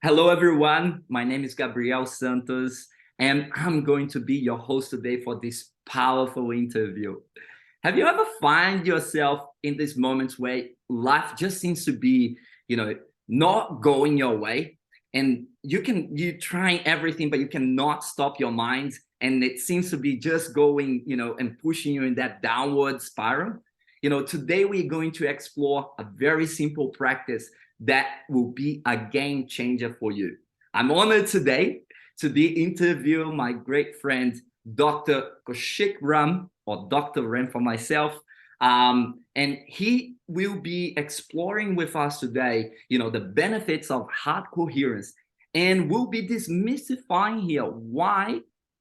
Hello, everyone. My name is Gabriel Santos, and I'm going to be your host today for this powerful interview. Have you ever find yourself in these moments where life just seems to be, not going your way, and you trying everything, but you cannot stop your mind, and it seems to be just going, and pushing you in that downward spiral? Today we're going to explore a very simple practice that will be a game changer for you. I'm honored today to be interviewing my great friend, Dr. Kaushik Ram, or Dr. Ram for myself. And he will be exploring with us today, the benefits of heart coherence. And we'll be demystifying here why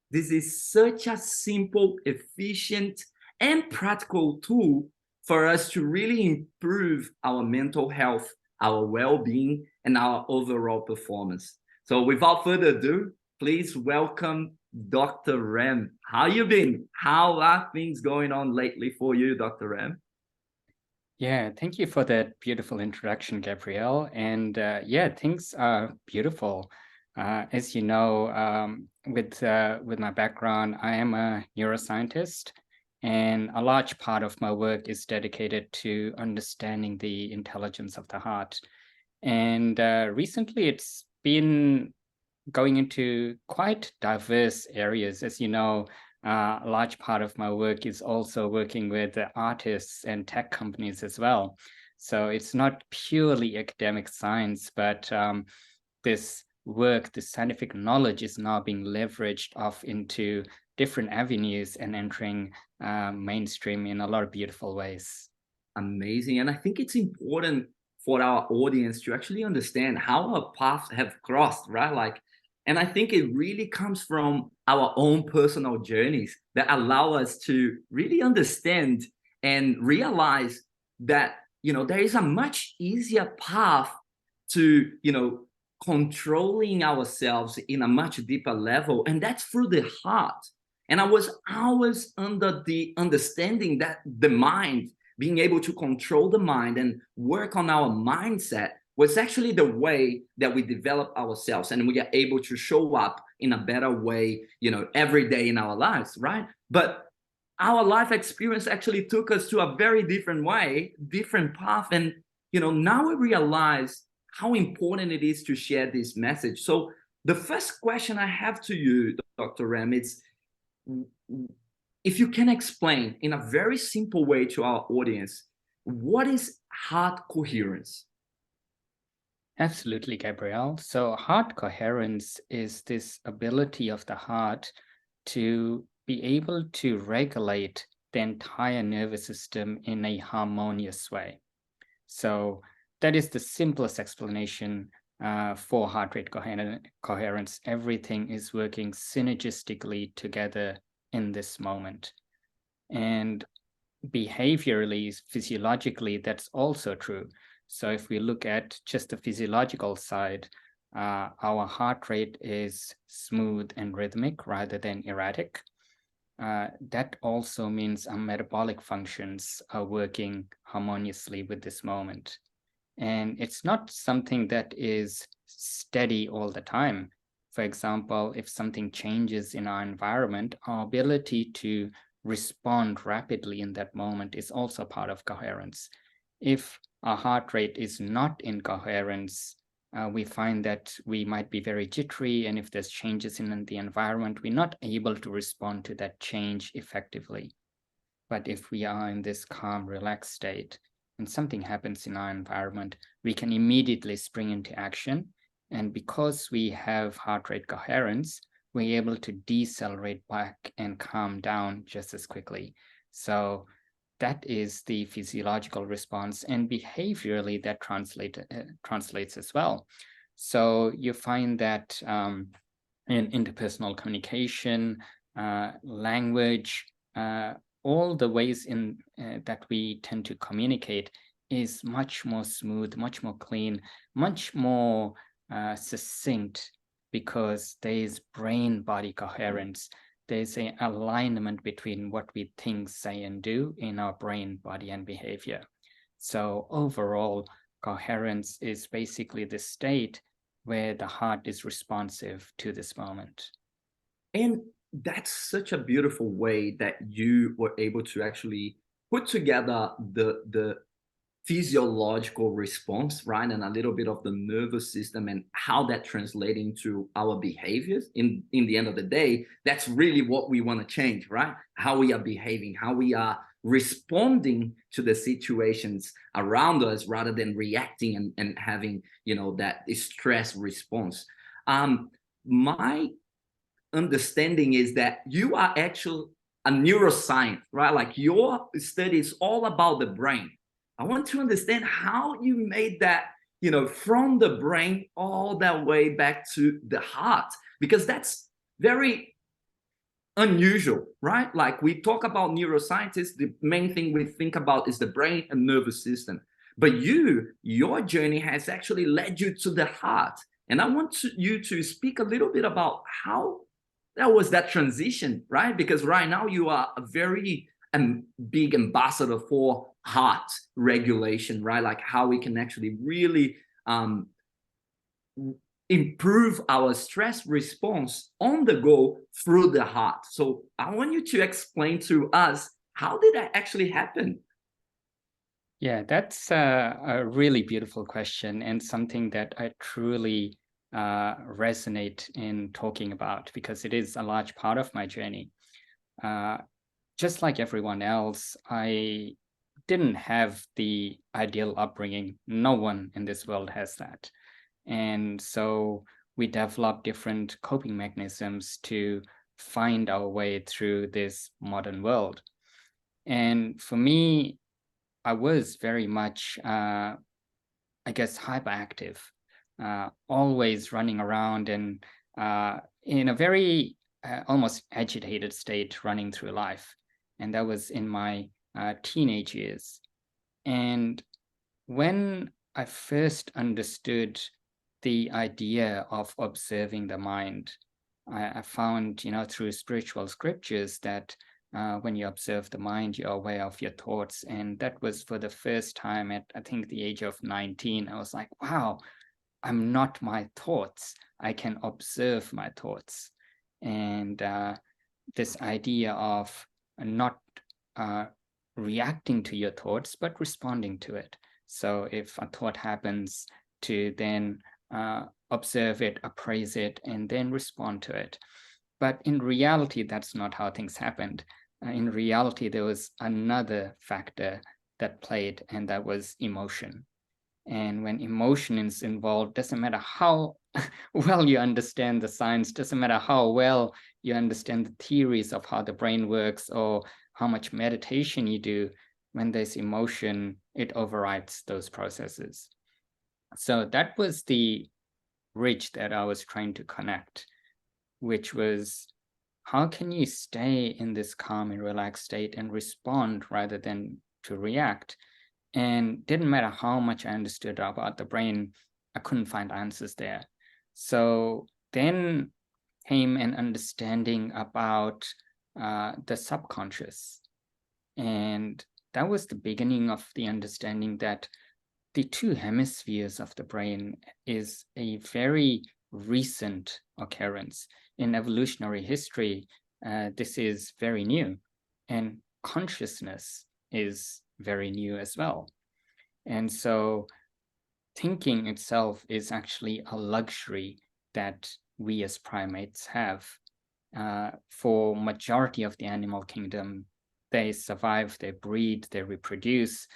this is such a simple, efficient, and practical tool for us to really improve our mental health, our well-being, and our overall performance. So without further ado, please welcome Dr. Ram. How you been? How are things going on lately for you, Dr. Ram? Yeah, thank you for that beautiful introduction, Gabriel. And yeah, things are beautiful. As you know, with my background, I am a neuroscientist, and a large part of my work is dedicated to understanding the intelligence of the heart. And recently, it's been going into quite diverse areas. As you know, a large part of my work is also working with artists and tech companies as well. So it's not purely academic science, but this work, this scientific knowledge is now being leveraged off into different avenues and entering mainstream in a lot of beautiful ways. Amazing. And I think it's important for our audience to actually understand how our paths have crossed, right? And I think it really comes from our own personal journeys that allow us to really understand and realize that, there is a much easier path to, controlling ourselves in a much deeper level. And that's through the heart. And I was always under the understanding that the mind, being able to control the mind and work on our mindset, was actually the way that we develop ourselves and we are able to show up in a better way, every day in our lives, right? But our life experience actually took us to a very different way, different path. And, now we realize how important it is to share this message. So the first question I have to you, Dr. Ram, is if you can explain in a very simple way to our audience, what is heart coherence? Absolutely, Gabrielle. So heart coherence is this ability of the heart to be able to regulate the entire nervous system in a harmonious way. So that is the simplest explanation for heart rate coherence. Everything is working synergistically together in this moment. And behaviorally, physiologically, that's also true. So if we look at just the physiological side, our heart rate is smooth and rhythmic rather than erratic. That also means our metabolic functions are working harmoniously with this moment. And it's not something that is steady all the time. For example, if something changes in our environment, our ability to respond rapidly in that moment is also part of coherence. If our heart rate is not in coherence, we find that we might be very jittery, and if there's changes in the environment, we're not able to respond to that change effectively. But if we are in this calm, relaxed state, and something happens in our environment, we can immediately spring into action. And because we have heart rate coherence, we're able to decelerate back and calm down just as quickly. So that is the physiological response, and behaviorally that translates as well. So you find that in interpersonal communication, language, all the ways in that we tend to communicate is much more smooth, much more clean, much more succinct, because there is brain-body coherence. There's an alignment between what we think, say, and do in our brain, body, and behavior. So overall, coherence is basically the state where the heart is responsive to this moment. And that's such a beautiful way that you were able to actually put together the physiological response, right? And a little bit of the nervous system and how that translates into our behaviors. In the end of the day, that's really what we want to change, right? How we are behaving, how we are responding to the situations around us rather than reacting and having, that stress response. My understanding is that you are actually a neuroscience, right? Like your study is all about the brain. I want to understand how you made that, from the brain all that way back to the heart, because that's very unusual, right? Like we talk about neuroscientists, the main thing we think about is the brain and nervous system. But your journey has actually led you to the heart. And I want you to speak a little bit about how that was that transition, right? Because right now you are a very big ambassador for heart regulation, right? Like how we can actually really improve our stress response on the go through the heart. So I want you to explain to us, how did that actually happen? Yeah, that's a really beautiful question and something that I truly resonate in talking about because it is a large part of my journey. Just like everyone else, I didn't have the ideal upbringing. No one in this world has that. And so we developed different coping mechanisms to find our way through this modern world. And for me, I was very much, I guess, hyperactive, always running around and in a very almost agitated state running through life. And that was in my teenage years. And when I first understood the idea of observing the mind, I found, through spiritual scriptures that when you observe the mind, you're aware of your thoughts. And that was for the first time at, I think, the age of 19. I was like, wow, I'm not my thoughts. I can observe my thoughts. And this idea of not reacting to your thoughts, but responding to it. So if a thought happens, to then observe it, appraise it, and then respond to it. But in reality, that's not how things happened. In reality, there was another factor that played, and that was emotion. And when emotion is involved, doesn't matter how well you understand the science, doesn't matter how well you understand the theories of how the brain works or how much meditation you do, when there's emotion, it overrides those processes. So that was the bridge that I was trying to connect, which was, how can you stay in this calm and relaxed state and respond rather than to react? And didn't matter how much I understood about the brain, I couldn't find answers there. So then came an understanding about the subconscious. And that was the beginning of the understanding that the two hemispheres of the brain is a very recent occurrence. In evolutionary history, this is very new. And consciousness is very new as well. And so thinking itself is actually a luxury that we as primates have. For majority of the animal kingdom, they survive, they breed, they reproduce.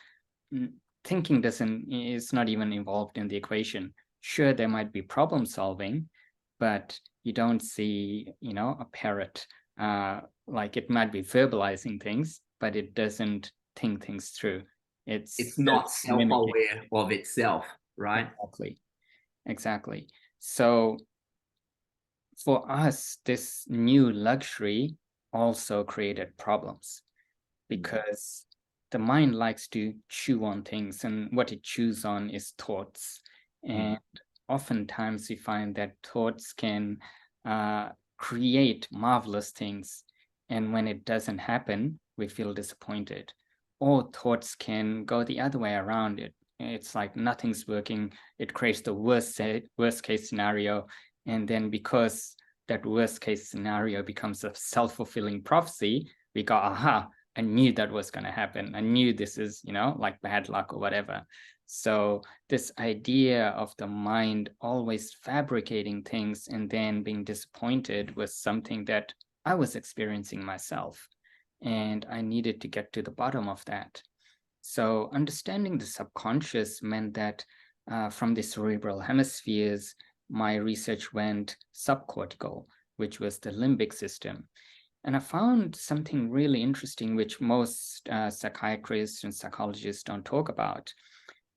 Thinking is not even involved in the equation. Sure, there might be problem solving, but you don't see, a parrot, like it might be verbalizing things, but it doesn't think things through. It's not self-aware of itself, right? Exactly. So for us, this new luxury also created problems because the mind likes to chew on things, and what it chews on is thoughts. And oftentimes we find that thoughts can create marvelous things. And when it doesn't happen, we feel disappointed. Or thoughts can go the other way around it. it's like nothing's working. It creates the worst case scenario. And then because that worst case scenario becomes a self-fulfilling prophecy, we go, aha, I knew that was going to happen. I knew this is, like bad luck or whatever. So this idea of the mind always fabricating things and then being disappointed was something that I was experiencing myself. And I needed to get to the bottom of that. So understanding the subconscious meant that from the cerebral hemispheres, my research went subcortical, which was the limbic system. And I found something really interesting, which most psychiatrists and psychologists don't talk about,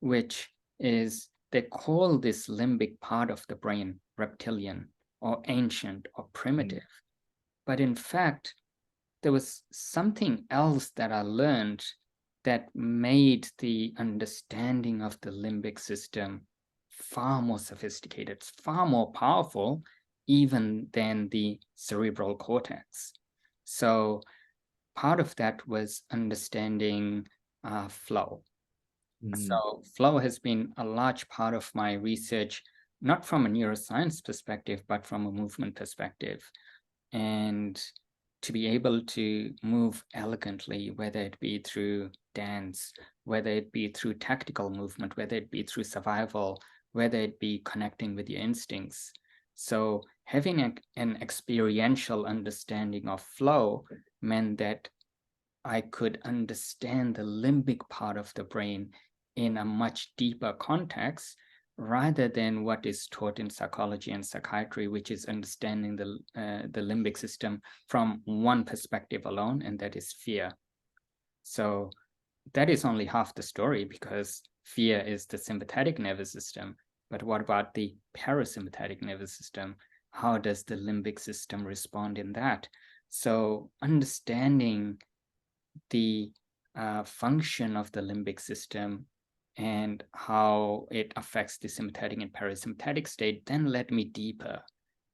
which is they call this limbic part of the brain reptilian or ancient or primitive. But in fact, there was something else that I learned that made the understanding of the limbic system far more sophisticated, far more powerful even than the cerebral cortex. So part of that was understanding flow. So flow has been a large part of my research, not from a neuroscience perspective, but from a movement perspective. And to be able to move elegantly, whether it be through dance, whether it be through tactical movement, whether it be through survival, whether it be connecting with your instincts. So having an experiential understanding of flow meant that I could understand the limbic part of the brain in a much deeper context, rather than what is taught in psychology and psychiatry, which is understanding the limbic system from one perspective alone, and that is fear. So that is only half the story, because fear is the sympathetic nervous system. But what about the parasympathetic nervous system? How does the limbic system respond in that? So understanding the function of the limbic system and how it affects the sympathetic and parasympathetic state then led me deeper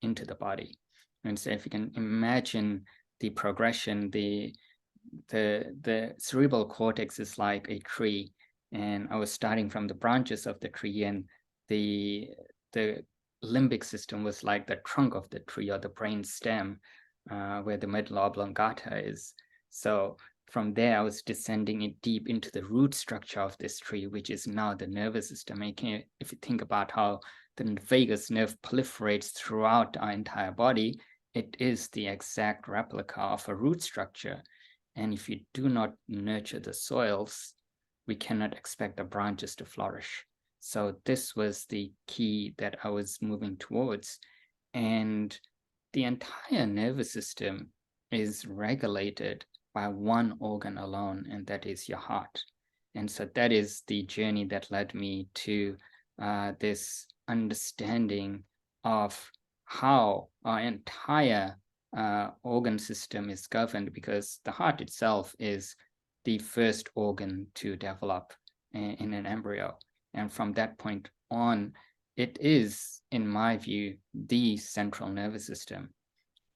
into the body. And so if you can imagine the progression, the cerebral cortex is like a tree, and I was starting from the branches of the tree, and the limbic system was like the trunk of the tree, or the brain stem, where the medulla oblongata is. So from there, I was descending it deep into the root structure of this tree, which is now the nervous system. If you think about how the vagus nerve proliferates throughout our entire body, it is the exact replica of a root structure. And if you do not nurture the soils, we cannot expect the branches to flourish. So this was the key that I was moving towards. And the entire nervous system is regulated by one organ alone, and that is your heart. And so that is the journey that led me to this understanding of how our entire organ system is governed, because the heart itself is the first organ to develop in an embryo. And from that point on, it is, in my view, the central nervous system.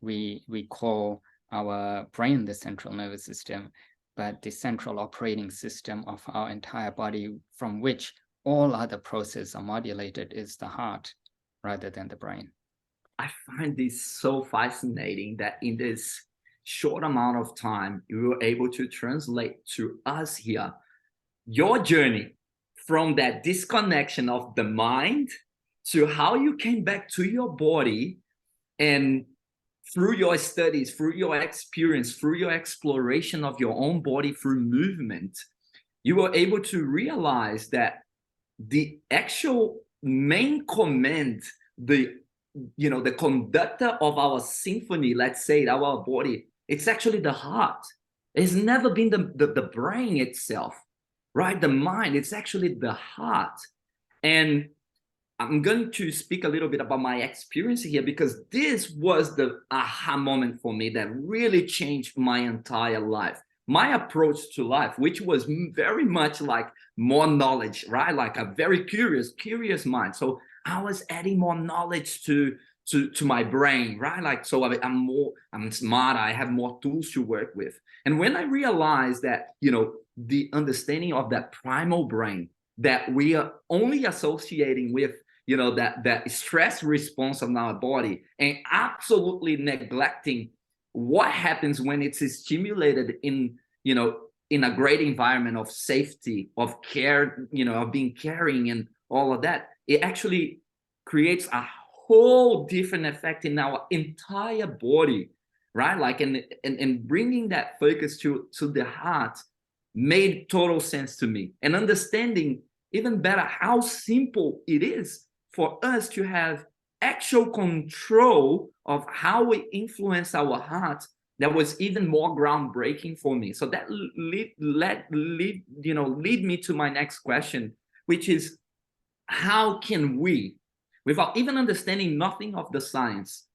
We call our brain the central nervous system, but the central operating system of our entire body, from which all other processes are modulated, is the heart rather than the brain. I find this so fascinating that in this short amount of time, you were able to translate to us here your journey from that disconnection of the mind to how you came back to your body, and through your studies, through your experience, through your exploration of your own body through movement, you were able to realize that the actual main command, the conductor of our symphony, let's say our body, it's actually the heart. It's never been the brain itself, right? The mind, it's actually the heart. And I'm going to speak a little bit about my experience here, because this was the aha moment for me that really changed my entire life. My approach to life, which was very much like more knowledge, right? Like a very curious mind. So I was adding more knowledge to my brain, right? Like, so I'm smarter, I have more tools to work with. And when I realized that, the understanding of that primal brain, that we are only associating with, you know, that stress response of our body, and absolutely neglecting what happens when it's stimulated in, you know, in a great environment of safety, of care, you know, of being caring and all of that. It actually creates a whole different effect in our entire body, right? Like, and bringing that focus to the heart made total sense to me, and understanding even better how simple it is for us to have actual control of how we influence our heart. That was even more groundbreaking for me. So that lead me to my next question, which is, how can we, without even understanding nothing of the science,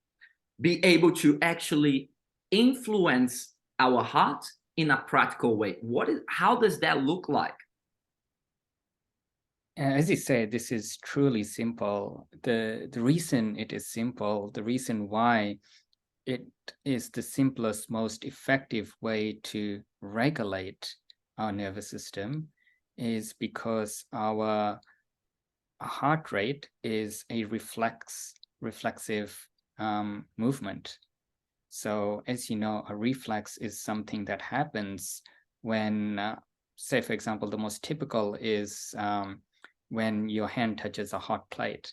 be able to actually influence our heart in a practical way? How does that look like? As you said, this is truly simple. The reason it is simple, the reason why it is the simplest, most effective way to regulate our nervous system is because our heart rate is a reflexive movement. So as you know, a reflex is something that happens when, say, for example, the most typical is when your hand touches a hot plate.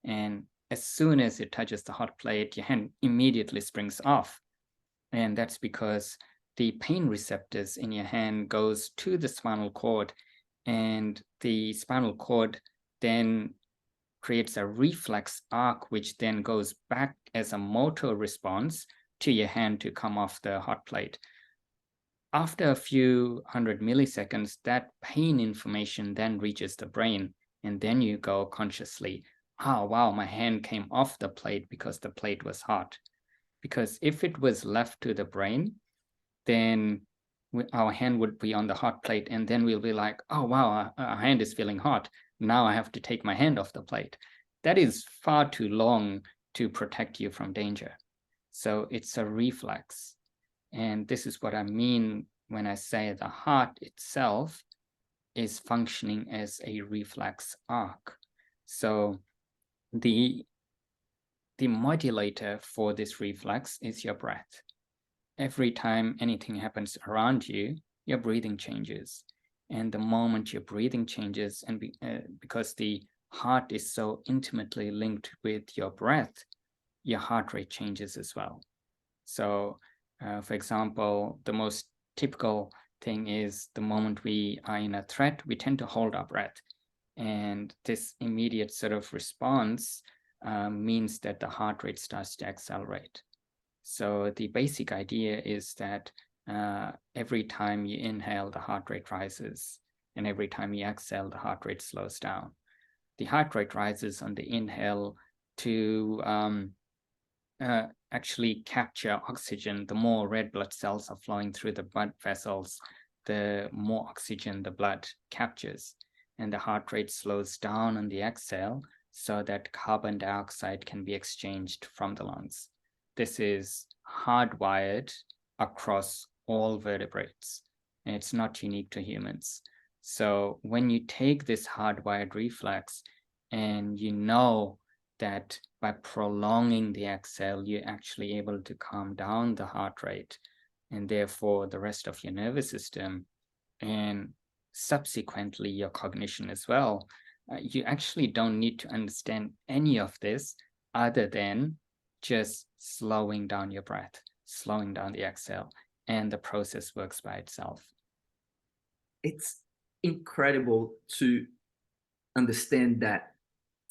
And as soon as it touches the hot plate, your hand immediately springs off. And that's because the pain receptors in your hand goes to the spinal cord, and the spinal cord then creates a reflex arc, which then goes back as a motor response to your hand to come off the hot plate. After a few hundred milliseconds, that pain information then reaches the brain, and then you go consciously, oh, wow, my hand came off the plate because the plate was hot. Because if it was left to the brain, then our hand would be on the hot plate, and then we'll be like, oh, wow, our hand is feeling hot. Now I have to take my hand off the plate. That is far too long to protect you from danger. So it's a reflex. And this is what I mean when I say the heart itself is functioning as a reflex arc. So the modulator for this reflex is your breath. Every time anything happens around you, your breathing changes. And the moment your breathing changes, and because the heart is so intimately linked with your breath, your heart rate changes as well. So, for example, the most typical thing is the moment we are in a threat, we tend to hold our breath. And this immediate sort of response means that the heart rate starts to accelerate. So the basic idea is that every time you inhale, the heart rate rises, and every time you exhale, the heart rate slows down. The heart rate rises on the inhale to actually capture oxygen. The more red blood cells are flowing through the blood vessels, the more oxygen the blood captures. And the heart rate slows down on the exhale so that carbon dioxide can be exchanged from the lungs. This is hardwired across all vertebrates, and it's not unique to humans. So when you take this hardwired reflex and you know that by prolonging the exhale, you're actually able to calm down the heart rate, and therefore the rest of your nervous system, and subsequently your cognition as well, you actually don't need to understand any of this other than just slowing down your breath, slowing down the exhale, and the process works by itself. It's incredible to understand that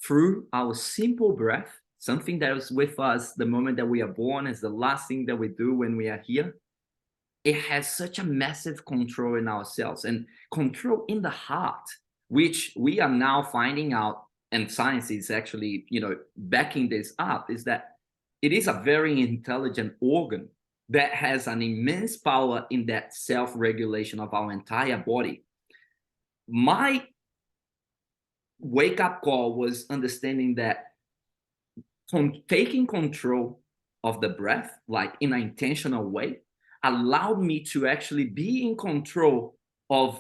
through our simple breath, something that is with us the moment that we are born, is the last thing that we do when we are here, it has such a massive control in ourselves and control in the heart, which we are now finding out, and science is actually, you know, backing this up, is that it is a very intelligent organ that has an immense power in that self-regulation of our entire body. My wake-up call was understanding that taking control of the breath, like in an intentional way, allowed me to actually be in control of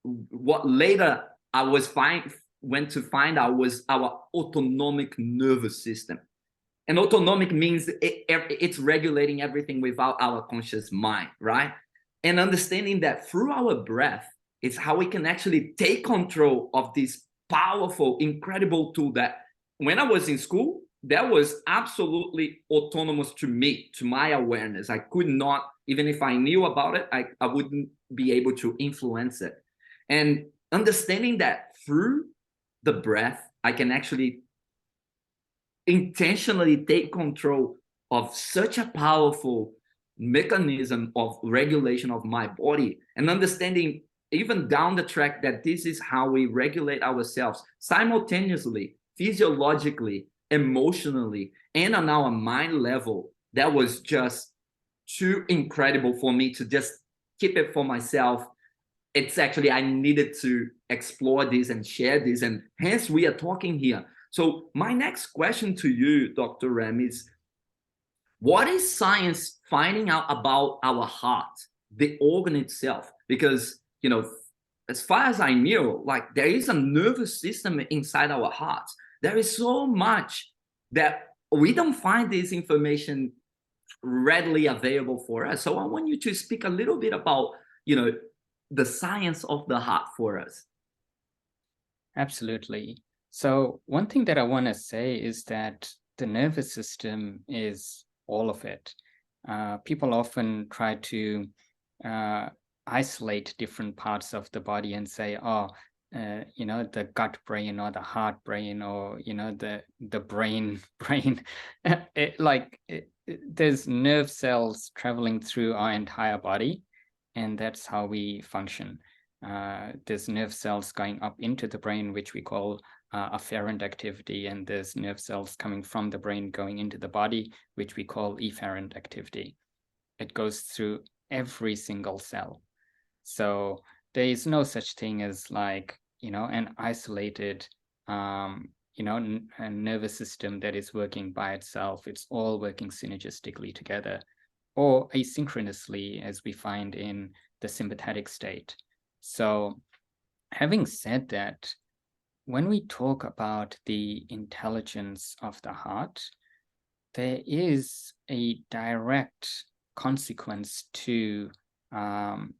what later I was went to find out was our autonomic nervous system. And autonomic means it's regulating everything without our conscious mind, right? And understanding that through our breath, it's how we can actually take control of this powerful, incredible tool that when I was in school, that was absolutely autonomous to me, to my awareness. I could not, even if I knew about it, I wouldn't be able to influence it. And understanding that through the breath, I can actually intentionally take control of such a powerful mechanism of regulation of my body, and understanding even down the track that this is how we regulate ourselves simultaneously, physiologically, emotionally, and on our mind level. That was just too incredible for me to just keep it for myself. It's actually, I needed to explore this and share this, and hence we are talking here. So my next question to you, Dr. Ram, is what is science finding out about our heart, the organ itself? Because, as far as I knew, like there is a nervous system inside our hearts. There is so much that we don't find this information readily available for us. So I want you to speak a little bit about, the science of the heart for us. Absolutely. So one thing that I want to say is that the nervous system is all of it. People often try to isolate different parts of the body and say, oh, the gut brain or the heart brain or, the brain. There's nerve cells traveling through our entire body, and that's how we function. There's nerve cells going up into the brain, which we call afferent activity, and there's nerve cells coming from the brain going into the body, which we call efferent activity. It goes through every single cell. So there is no such thing as an isolated, a nervous system that is working by itself. It's all working synergistically together, or asynchronously, as we find in the sympathetic state. So having said that, when we talk about the intelligence of the heart, there is a direct consequence to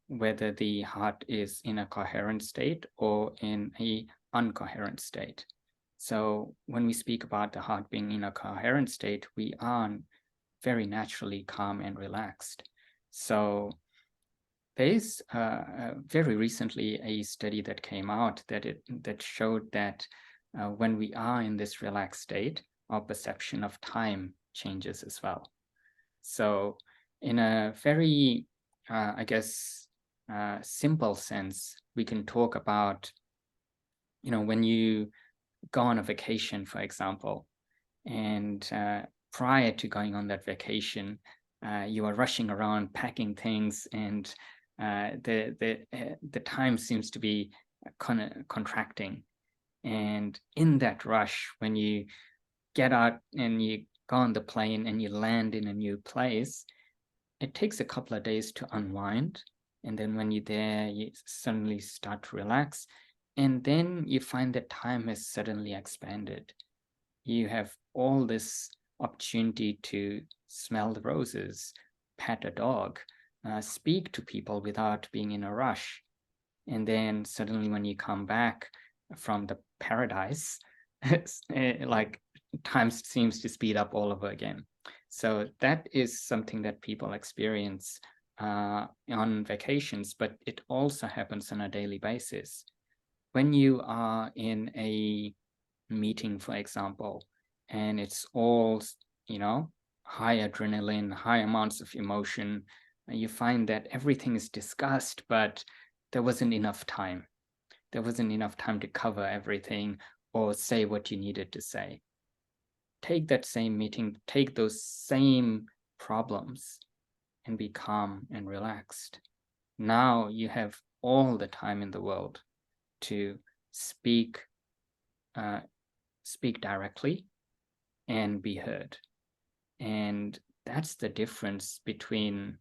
whether the heart is in a coherent state or in an uncoherent state. So when we speak about the heart being in a coherent state, we are very naturally calm and relaxed. So there is very recently a study that came out that showed that when we are in this relaxed state, our perception of time changes as well. So in a very, simple sense, we can talk about, when you go on a vacation, for example, and prior to going on that vacation, you are rushing around packing things, and the time seems to be contracting. And in that rush, when you get out and you go on the plane and you land in a new place, it takes a couple of days to unwind. And then when you're there, you suddenly start to relax. And then you find that time has suddenly expanded. You have all this opportunity to smell the roses, pet a dog, speak to people without being in a rush. And then suddenly when you come back from the paradise, like time seems to speed up all over again. So that is something that people experience on vacations, but it also happens on a daily basis. When you are in a meeting, for example, and it's all, high adrenaline, high amounts of emotion, you find that everything is discussed, but there wasn't enough time. There wasn't enough time to cover everything or say what you needed to say. Take that same meeting, take those same problems, and be calm and relaxed. Now you have all the time in the world to speak directly and be heard. And that's the difference between,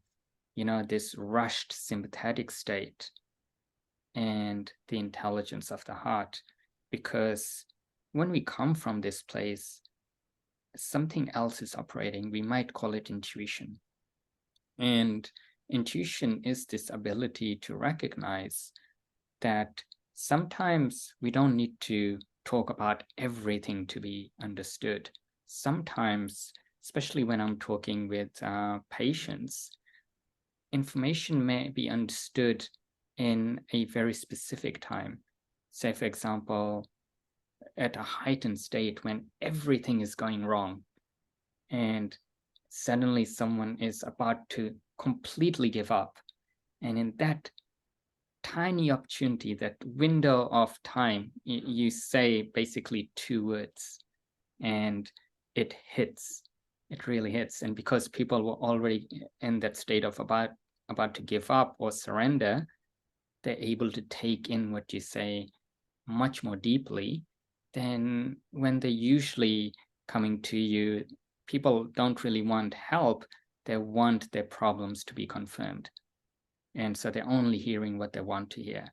this rushed sympathetic state and the intelligence of the heart. Because when we come from this place, something else is operating. We might call it intuition. And intuition is this ability to recognize that sometimes we don't need to talk about everything to be understood. Sometimes, especially when I'm talking with patients, information may be understood in a very specific time. Say, for example, at a heightened state when everything is going wrong, and suddenly someone is about to completely give up. And in that tiny opportunity, that window of time, you say basically 2 words, and it hits. It really hits. And because people were already in that state of about to give up or surrender, they're able to take in what you say much more deeply than when they're usually coming to you. People don't really want help. They want their problems to be confirmed. And so they're only hearing what they want to hear.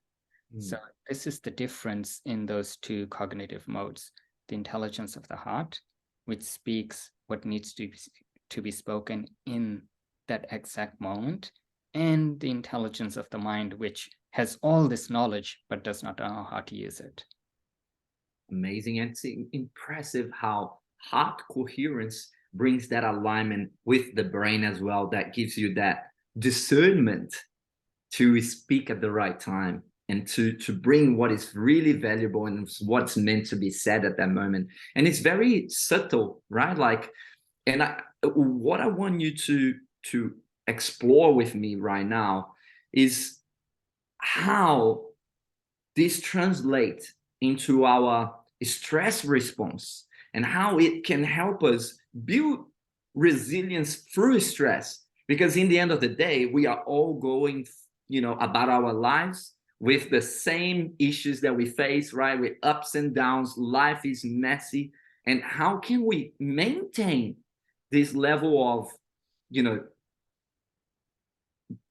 So this is the difference in those two cognitive modes: the intelligence of the heart, which speaks what needs to be spoken in that exact moment, and the intelligence of the mind, which has all this knowledge but does not know how to use it. Amazing. And it's impressive how heart coherence brings that alignment with the brain as well, that gives you that discernment to speak at the right time and to bring what is really valuable and what's meant to be said at that moment. And it's very subtle, right? Like, and what I want you to explore with me right now is how this translates into our stress response and how it can help us build resilience through stress. Because in the end of the day, we are all going, about our lives with the same issues that we face, right? With ups and downs, life is messy. And how can we maintain this level of,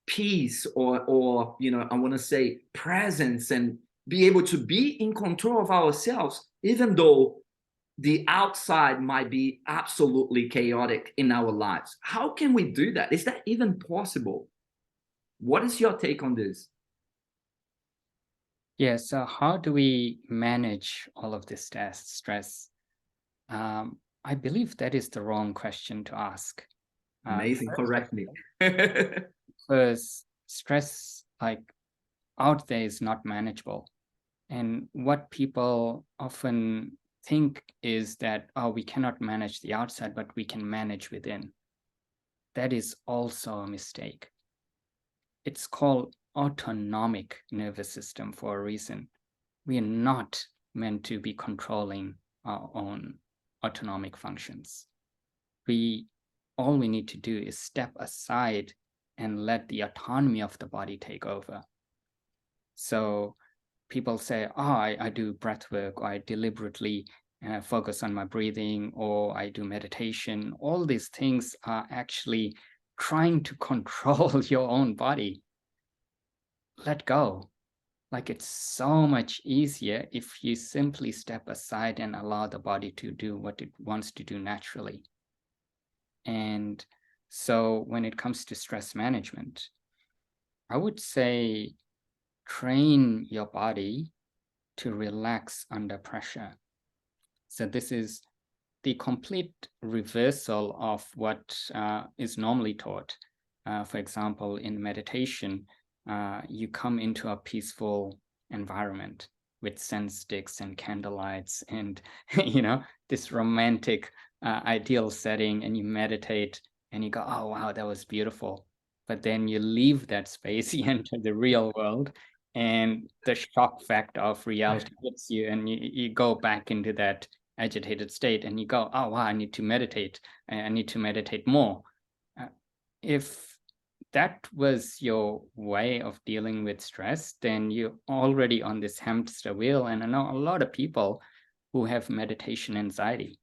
peace or I want to say presence, and be able to be in control of ourselves, even though the outside might be absolutely chaotic in our lives? How can we do that? Is that even possible? What is your take on this? Yeah, so how do we manage all of this stress? I believe that is the wrong question to ask. Amazing. Correct me. Because stress, like, out there is not manageable. And what people often think is that, oh, we cannot manage the outside, but we can manage within. That is also a mistake. It's called autonomic nervous system for a reason. We are not meant to be controlling our own autonomic functions. All we need to do is step aside and let the autonomy of the body take over. So people say, oh, I do breath work, or I deliberately focus on my breathing, or I do meditation. All these things are actually trying to control your own body. Let go. Like, it's so much easier if you simply step aside and allow the body to do what it wants to do naturally. And so when it comes to stress management, I would say train your body to relax under pressure. So this is the complete reversal of what is normally taught. For example, in meditation, you come into a peaceful environment with sense sticks and candlelights and, this romantic ideal setting, and you meditate and you go, oh, wow, that was beautiful. But then you leave that space, you enter the real world, and the shock factor of reality hits you, and you go back into that agitated state, and you go, oh, wow, I need to meditate. I need to meditate more. If that was your way of dealing with stress, then you're already on this hamster wheel. And I know a lot of people who have meditation anxiety.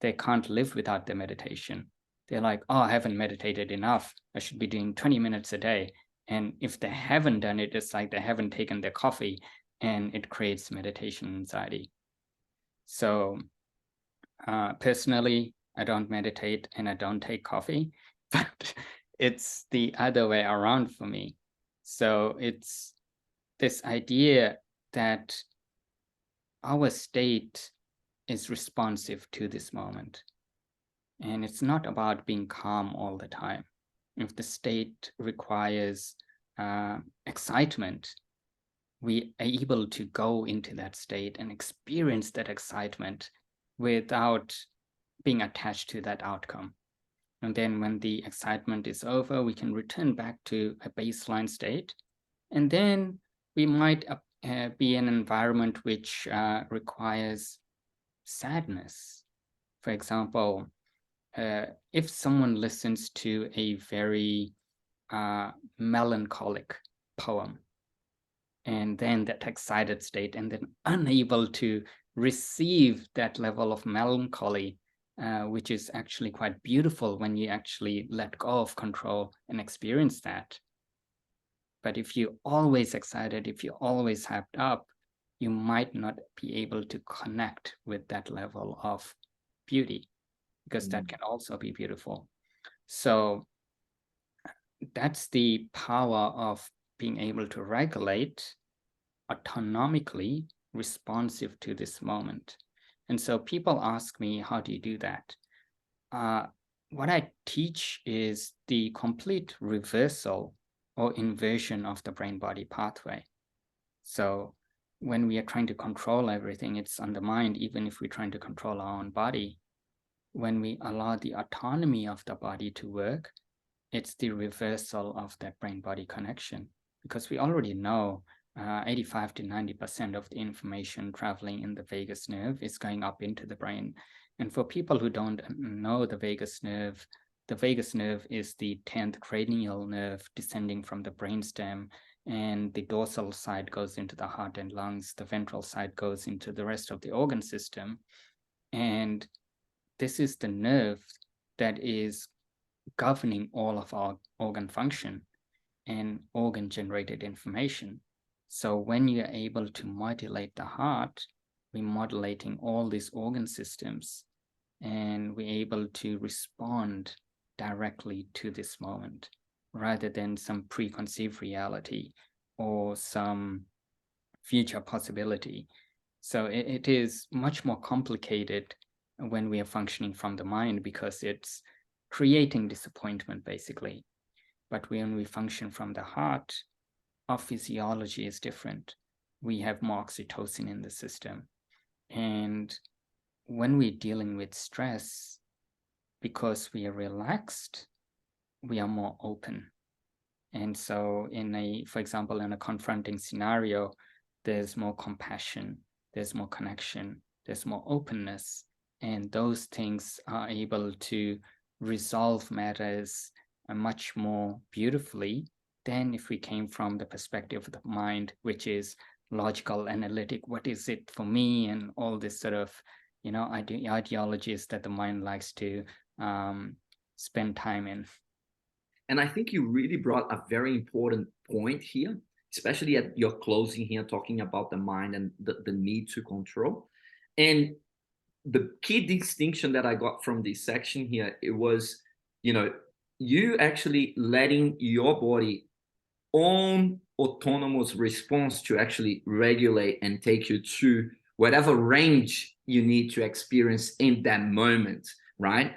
They can't live without their meditation. They're like, oh, I haven't meditated enough. I should be doing 20 minutes a day. And if they haven't done it, it's like they haven't taken their coffee, and it creates meditation anxiety. So personally, I don't meditate and I don't take coffee, but it's the other way around for me. So it's this idea that our state is responsive to this moment. And it's not about being calm all the time. If the state requires excitement, we are able to go into that state and experience that excitement without being attached to that outcome. And then when the excitement is over, we can return back to a baseline state. And then we might be in an environment which requires sadness. For example, if someone listens to a very melancholic poem, and then that excited state, and then unable to receive that level of melancholy, which is actually quite beautiful when you actually let go of control and experience that. But if you're always excited, if you're always hyped up, you might not be able to connect with that level of beauty, because that can also be beautiful. So that's the power of being able to regulate autonomically, responsive to this moment. And so people ask me, how do you do that? What I teach is the complete reversal or inversion of the brain-body pathway. So when we are trying to control everything, it's on the mind, even if we're trying to control our own body. When we allow the autonomy of the body to work, it's the reversal of that brain-body connection, because we already know 85 to 90% of the information traveling in the vagus nerve is going up into the brain. And for people who don't know the vagus nerve is the 10th cranial nerve descending from the brainstem, and the dorsal side goes into the heart and lungs, the ventral side goes into the rest of the organ system. And this is the nerve that is governing all of our organ function and organ-generated information. So when you're able to modulate the heart, we're modulating all these organ systems, and we're able to respond directly to this moment, rather than some preconceived reality or some future possibility. So it is much more complicated when we are functioning from the mind, because it's creating disappointment, basically. But when we function from the heart, our physiology is different. We have more oxytocin in the system. And when we're dealing with stress, because we are relaxed, we are more open. And so for example, in a confronting scenario, there's more compassion, there's more connection, there's more openness. And those things are able to resolve matters much more beautifully than if we came from the perspective of the mind, which is logical, analytic, what is it for me, and all this sort of, ideologies that the mind likes to spend time in. And I think you really brought a very important point here, especially at your closing here, talking about the mind and the need to control. And the key distinction that I got from this section here, it was, you actually letting your body own autonomous response to actually regulate and take you to whatever range you need to experience in that moment, right?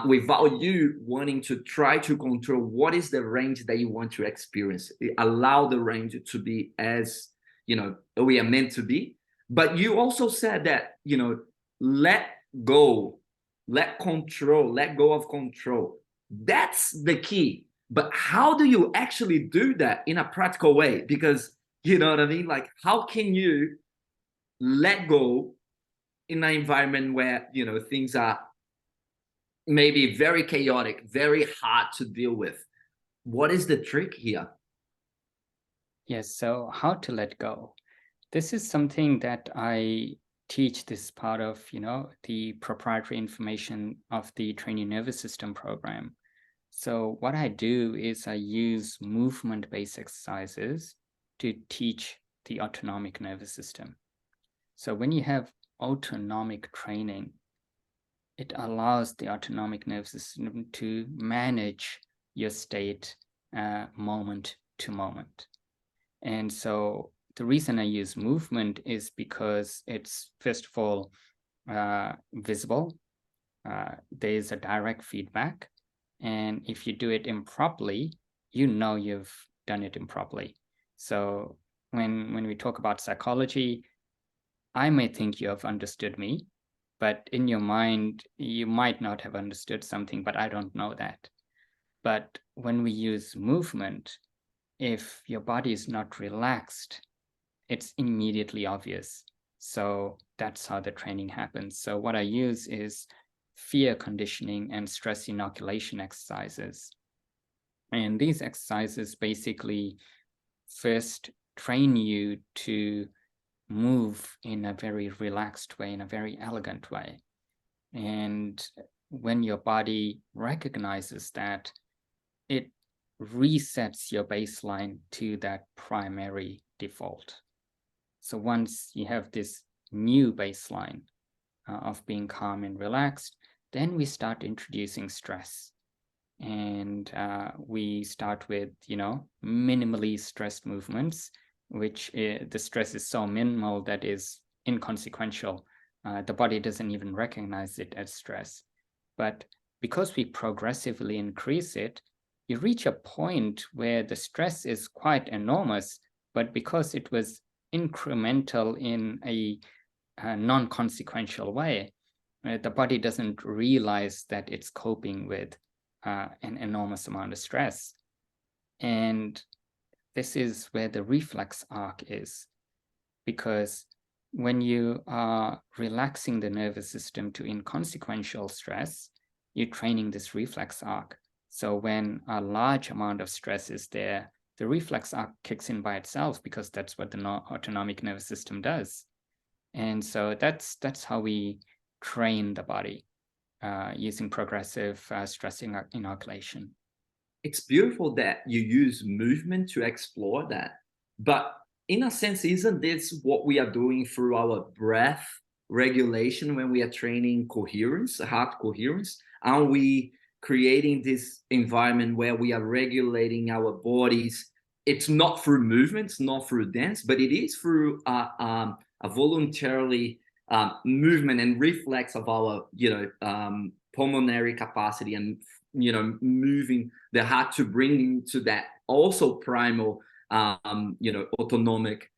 Without you wanting to try to control what is the range that you want to experience. Allow the range to be as, we are meant to be. But you also said that, let go, let go of control. That's the key. But how do you actually do that in a practical way? Because, you know what I mean? Like, how can you let go in an environment where, things are maybe very chaotic, very hard to deal with? What is the trick here? Yes, so how to let go. This is something that I teach, this part of, the proprietary information of the training nervous system program. So what I do is I use movement-based exercises to teach the autonomic nervous system. So when you have autonomic training, it allows the autonomic nervous system to manage your state moment to moment. And so the reason I use movement is because it's, first of all, visible. There's a direct feedback. And if you do it improperly, you know you've done it improperly. So when we talk about psychology, I may think you have understood me, but in your mind, you might not have understood something, but I don't know that. But when we use movement, if your body is not relaxed, it's immediately obvious. So that's how the training happens. So what I use is fear conditioning and stress inoculation exercises. And these exercises basically first train you to move in a very relaxed way, in a very elegant way. And when your body recognizes that, it resets your baseline to that primary default. So once you have this new baseline of being calm and relaxed, then we start introducing stress. And we start with, minimally stressed movements, which the stress is so minimal that is inconsequential. The body doesn't even recognize it as stress. But because we progressively increase it, you reach a point where the stress is quite enormous, but because it was incremental in a non-consequential way, the body doesn't realize that it's coping with an enormous amount of stress. And this is where the reflex arc is, because when you are relaxing the nervous system to inconsequential stress, you're training this reflex arc. So when a large amount of stress is there, the reflex arc kicks in by itself, because that's what the autonomic nervous system does. And so that's how we train the body using progressive stress inoculation. It's beautiful that you use movement to explore that. But in a sense, isn't this what we are doing through our breath regulation when we are training coherence, heart coherence? Aren't we creating this environment where we are regulating our bodies? It's not through movements, not through dance, but it is through a voluntarily movement and reflex of our, pulmonary capacity, and moving the heart to bring into that also primal, autonomic,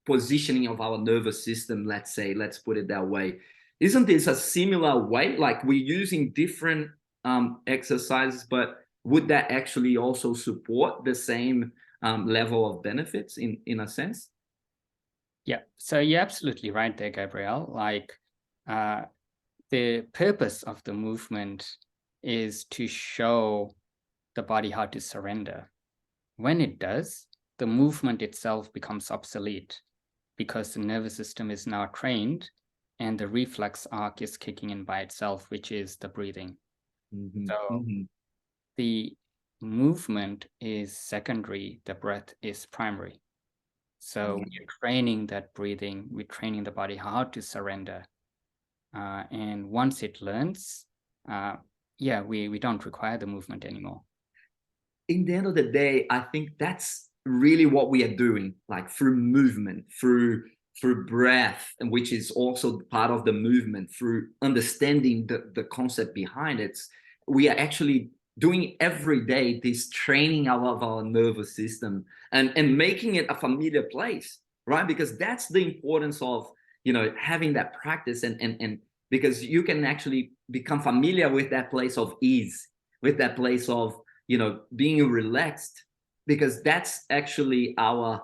positioning of our nervous system. Let's put it that way. Isn't this a similar way? Like, we're using different exercises, but would that actually also support the same level of benefits in a sense? Yeah, so you're absolutely right there, Gabriel. Like, the purpose of the movement is to show the body how to surrender. When it does, the movement itself becomes obsolete, because the nervous system is now trained and the reflex arc is kicking in by itself, which is the breathing. Mm-hmm. So Mm-hmm. the movement is secondary, the breath is primary. So we're training that breathing, we're training the body how to surrender. And once it learns, we don't require the movement anymore. In the end of the day, I think that's really what we are doing, like through movement, through breath, and which is also part of the movement, through understanding the concept behind it. We are actually doing every day this training of our nervous system, and making it a familiar place, right? Because that's the importance of having that practice, and because you can actually become familiar with that place of ease, with that place of being relaxed, because that's actually our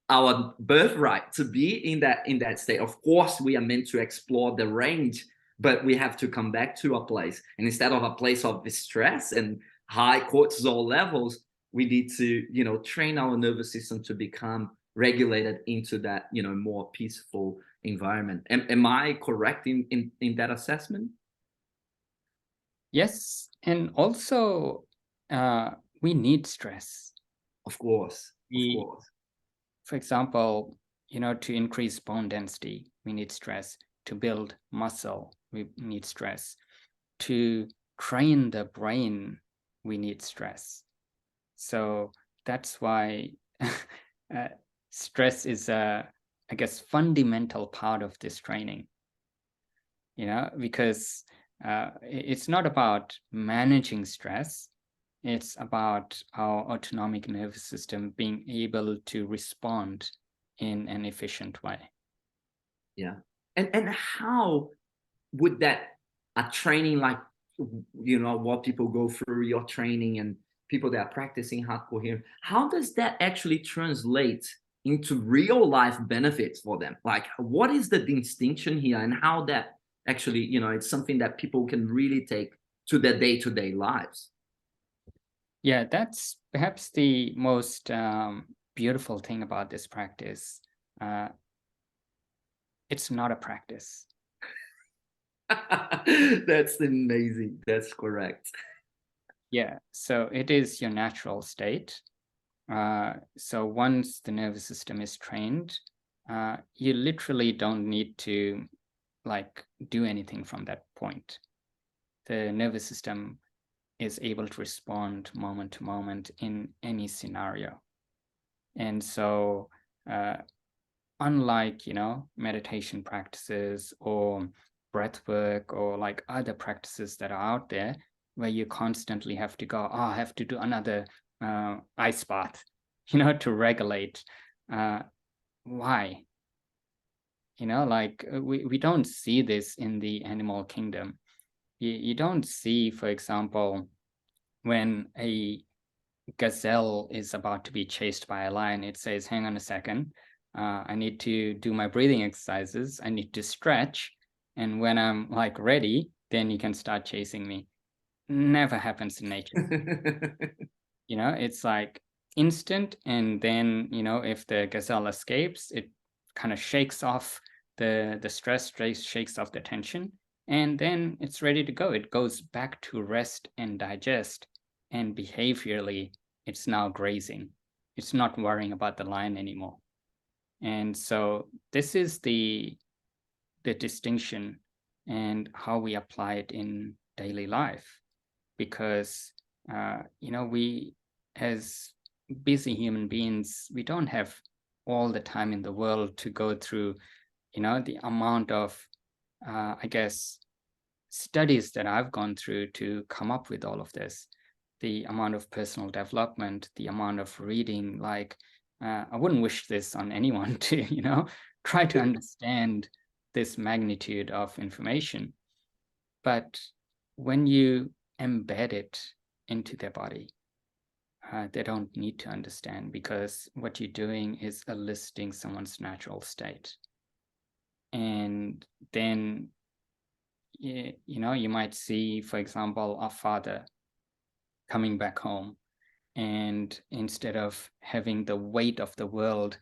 our birthright, to be in that state. Of course, we are meant to explore the range, but we have to come back to a place, and instead of a place of stress and high cortisol levels, we need to train our nervous system to become regulated into that more peaceful environment. Am I correct in that assessment? Yes, and also we need stress. Of course, of We, course. for example, to increase bone density, we need stress. To build muscle, we need stress. To train the brain, we need stress. So that's why uh, stress is a, I guess, fundamental part of this training, because it's not about managing stress. It's about our autonomic nervous system being able to respond in an efficient way. Yeah. And how would that a training like what people go through your training and people that are practicing hardcore here, how does that actually translate into real life benefits for them? Like what is the distinction here and how that actually, it's something that people can really take to their day-to-day lives? Yeah, that's perhaps the most beautiful thing about this practice. Uh, it's not a practice. That's amazing. That's correct. Yeah, so it is your natural state. So once the nervous system is trained, you literally don't need to do anything from that point. The nervous system is able to respond moment to moment in any scenario. And so, uh, unlike, meditation practices or breath work or like other practices that are out there where you constantly have to go, oh, I have to do another ice bath, to regulate. Uh, why? We don't see this in the animal kingdom. You don't see, for example, when a gazelle is about to be chased by a lion, it says, hang on a second, I need to do my breathing exercises, I need to stretch, and when I'm ready, then you can start chasing me. Never happens in nature. It's like instant, and then if the gazelle escapes, it kind of shakes off the stress, shakes off the tension, and then it's ready to go. It goes back to rest and digest, and behaviorally it's now grazing. It's not worrying about the lion anymore. And so this is the distinction and how we apply it in daily life, because we, as busy human beings, we don't have all the time in the world to go through the amount of I guess studies that I've gone through to come up with all of this, the amount of personal development, the amount of reading. I wouldn't wish this on anyone to try to understand this magnitude of information. But when you embed it into their body, they don't need to understand, because what you're doing is eliciting someone's natural state. And then, you might see, for example, a father coming back home, and instead of having the weight of the world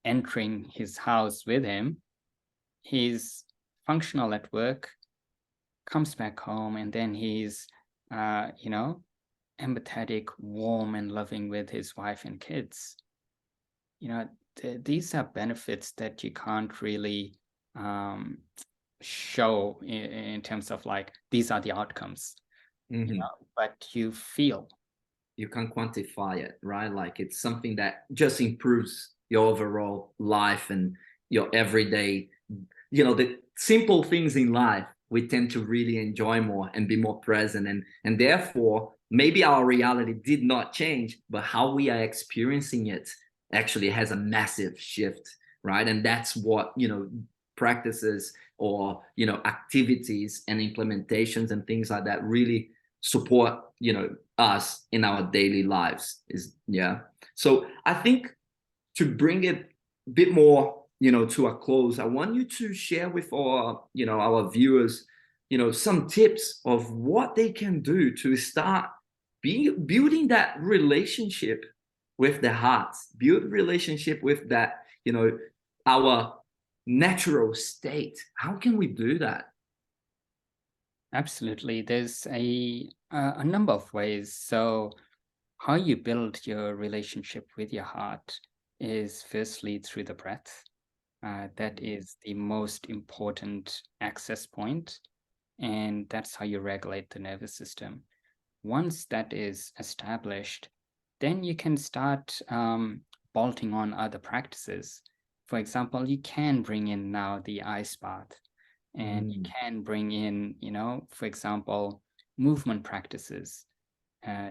entering his house with him, he's functional at work, comes back home, and then he's empathetic, warm, and loving with his wife and kids. These are benefits that you can't really show in terms of these are the outcomes, but you feel. You can quantify it, right? Like it's something that just improves your overall life and your everyday, the simple things in life we tend to really enjoy more and be more present, and therefore maybe our reality did not change, but how we are experiencing it actually has a massive shift, right? And that's what practices or activities and implementations and things like that really support us in our daily lives. Is yeah. So I think to bring it a bit more to a close, I want you to share with our viewers some tips of what they can do to start building that relationship with the heart, build relationship with that our natural state. How can we do that? Absolutely. There's a number of ways. So how you build your relationship with your heart is firstly through the breath. That is the most important access point, and that's how you regulate the nervous system. Once that is established, then you can start bolting on other practices. For example, you can bring in now the ice bath, and you Mm. can bring in, for example, movement practices,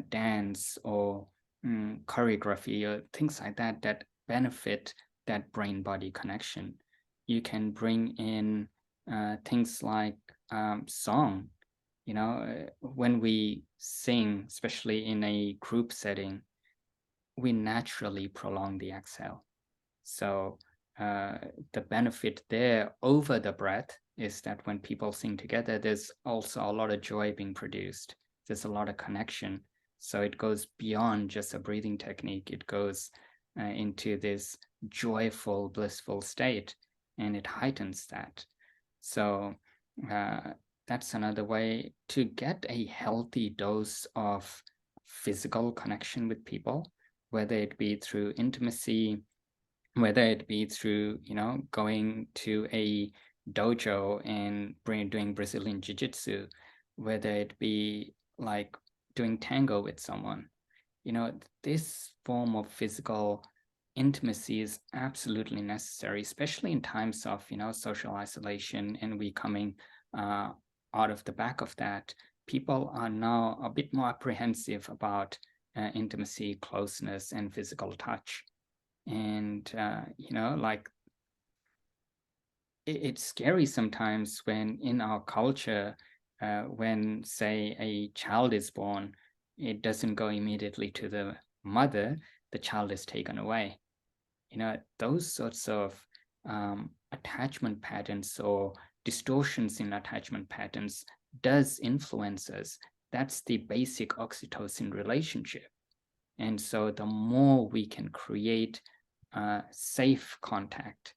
dance or choreography or things like that that benefit that brain-body connection. You can bring in things like song. When we sing, especially in a group setting, we naturally prolong the exhale. So the benefit there over the breath is that when people sing together, there's also a lot of joy being produced. There's a lot of connection. So it goes beyond just a breathing technique. It goes into this joyful, blissful state, and it heightens that. So uh, that's another way to get a healthy dose of physical connection with people, whether it be through intimacy, whether it be through, going to a dojo and doing Brazilian jiu-jitsu, whether it be like doing tango with someone. This form of physical intimacy is absolutely necessary, especially in times of, social isolation, and we coming uh, out of the back of that. People are now a bit more apprehensive about intimacy, closeness, and physical touch. And like it's scary sometimes when in our culture, when say a child is born, it doesn't go immediately to the mother, the child is taken away. Those sorts of attachment patterns or distortions in attachment patterns does influence us. That's the basic oxytocin relationship. And so the more we can create safe contact,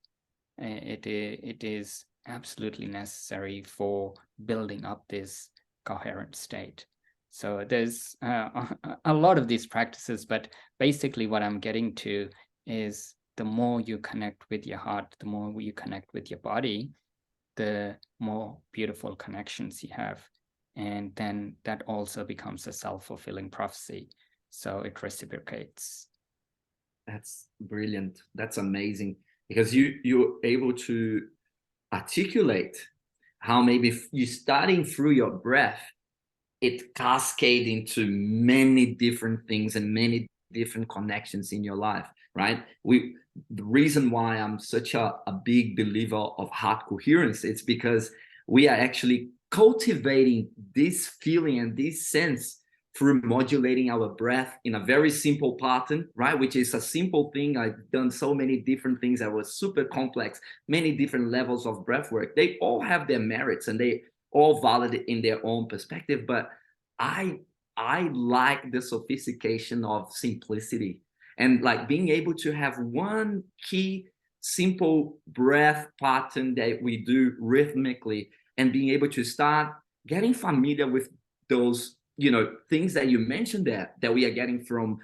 it is absolutely necessary for building up this coherent state. So there's a lot of these practices, but basically what I'm getting to is the more you connect with your heart, the more you connect with your body, the more beautiful connections you have. And then that also becomes a self-fulfilling prophecy. So it reciprocates. That's brilliant. That's amazing because you're able to articulate how maybe you starting through your breath, it cascade into many different things and many different connections in your life, right? The reason why I'm such a big believer of heart coherence, it's because we are actually cultivating this feeling and this sense through modulating our breath in a very simple pattern, right? Which is a simple thing. I've done so many different things that were super complex, many different levels of breath work. They all have their merits and they all valid in their own perspective. But I I like the sophistication of simplicity and like being able to have one key simple breath pattern that we do rhythmically and being able to start getting familiar with those things that you mentioned there that we are getting from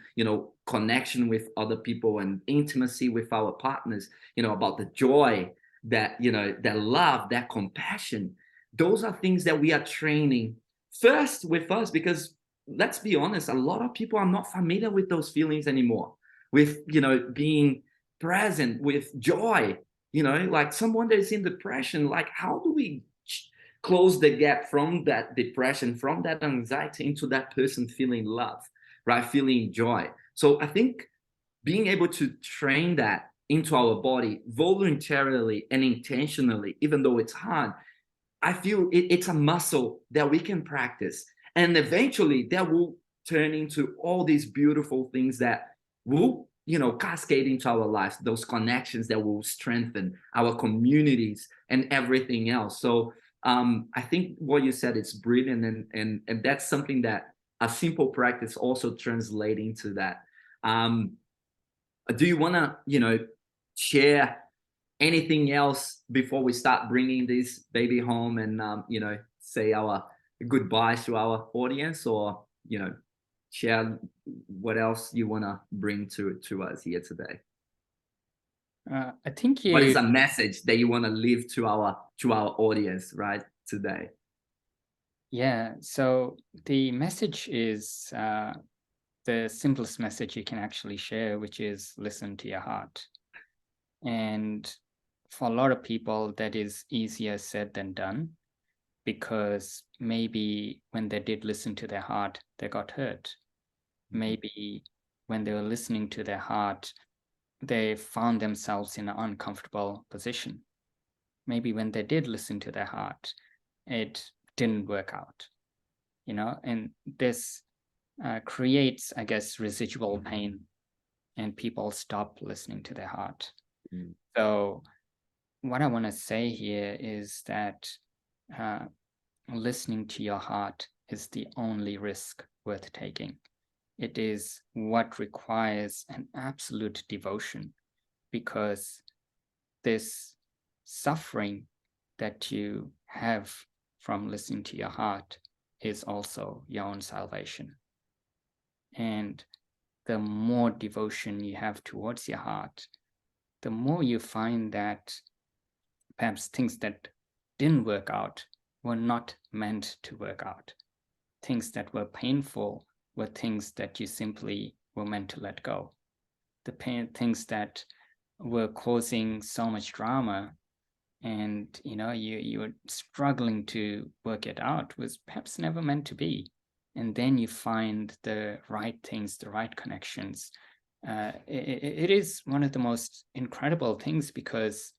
connection with other people and intimacy with our partners, about the joy, that love, that compassion. Those are things that we are training first with us, because let's be honest, a lot of people are not familiar with those feelings anymore, with being present with joy. Like someone that is in depression, like how do we close the gap from that depression, from that anxiety, into that person feeling love, right, feeling joy? So I think being able to train that into our body voluntarily and intentionally, even though it's hard, I feel it's a muscle that we can practice. And eventually that will turn into all these beautiful things that will, cascade into our lives, those connections that will strengthen our communities and everything else. So I think what you said is brilliant. And that's something that a simple practice also translates into that. Do you want to, share anything else before we start bringing this baby home and say our goodbyes to our audience, or share what else you want to bring to us here today? I think What is you, a message that you want to leave to our audience right today? yeah. So the message is the simplest message you can actually share, which is listen to your heart. And for a lot of people, that is easier said than done, because maybe when they did listen to their heart, they got hurt. Maybe when they were listening to their heart, they found themselves in an uncomfortable position. Maybe when they did listen to their heart, it didn't work out, and this creates, I guess, residual pain, and people stop listening to their heart. Mm. So what I want to say here is that uh, listening to your heart is the only risk worth taking. It is what requires an absolute devotion, because this suffering that you have from listening to your heart is also your own salvation. And the more devotion you have towards your heart, the more you find that perhaps things that didn't work out were not meant to work out. Things that were painful were things that you simply were meant to let go. Things that were causing so much drama, and you were struggling to work it out, was perhaps never meant to be. And then you find the right things, the right connections. It is one of the most incredible things, because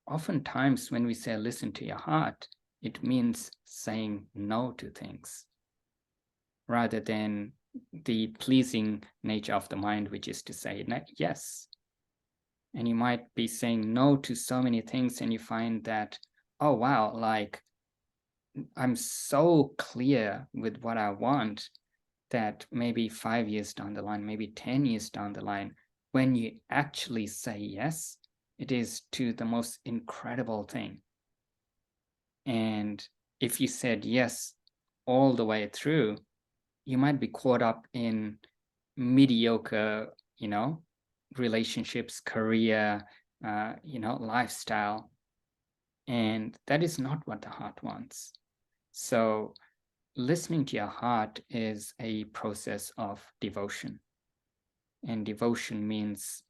oftentimes when we say listen to your heart, it means saying no to things, rather than the pleasing nature of the mind, which is to say yes. And you might be saying no to so many things, and you find that, oh wow, like I'm so clear with what I want, that maybe 5 years down the line, maybe 10 years down the line, when you actually say yes, it is to the most incredible thing. And if you said yes all the way through, you might be caught up in mediocre, relationships, career, lifestyle. And that is not what the heart wants. So listening to your heart is a process of devotion. And devotion means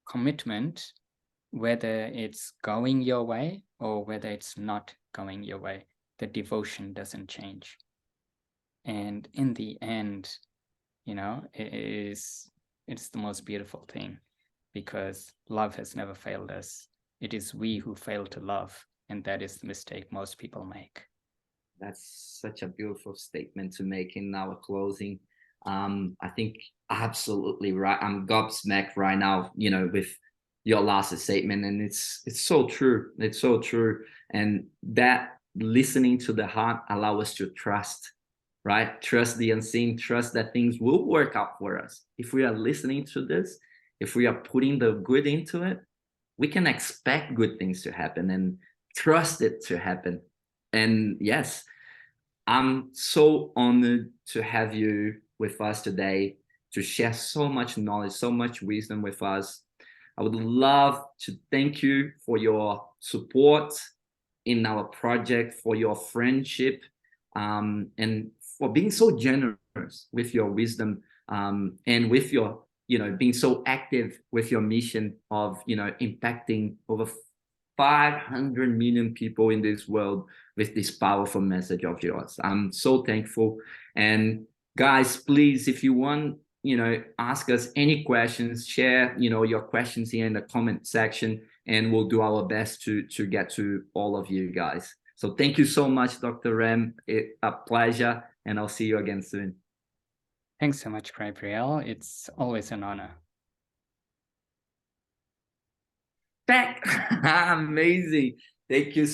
commitment, whether it's going your way or whether it's not going your way. The devotion doesn't change. And in the end, it's the most beautiful thing, because love has never failed us. It is we who fail to love, and that is the mistake most people make. That's such a beautiful statement to make in our closing. I think absolutely right. I'm gobsmacked right now, with your last statement, and it's so true. It's so true, and that listening to the heart allow us to trust, right? Trust the unseen. Trust that things will work out for us if we are listening to this. If we are putting the good into it, we can expect good things to happen and trust it to happen. And yes, I'm so honored to have you with us today, to share so much knowledge, so much wisdom with us. I would love to thank you for your support in our project, for your friendship, and for being so generous with your wisdom, and with your, being so active with your mission of, impacting over 500 million people in this world with this powerful message of yours. I'm so thankful. And guys, please, if you want, ask us any questions, share, your questions here in the comment section, and we'll do our best to get to all of you guys. So thank you so much, Dr. Ram. It's a pleasure, and I'll see you again soon. Thanks so much, Gabriel. It's always an honor. Amazing. Thank you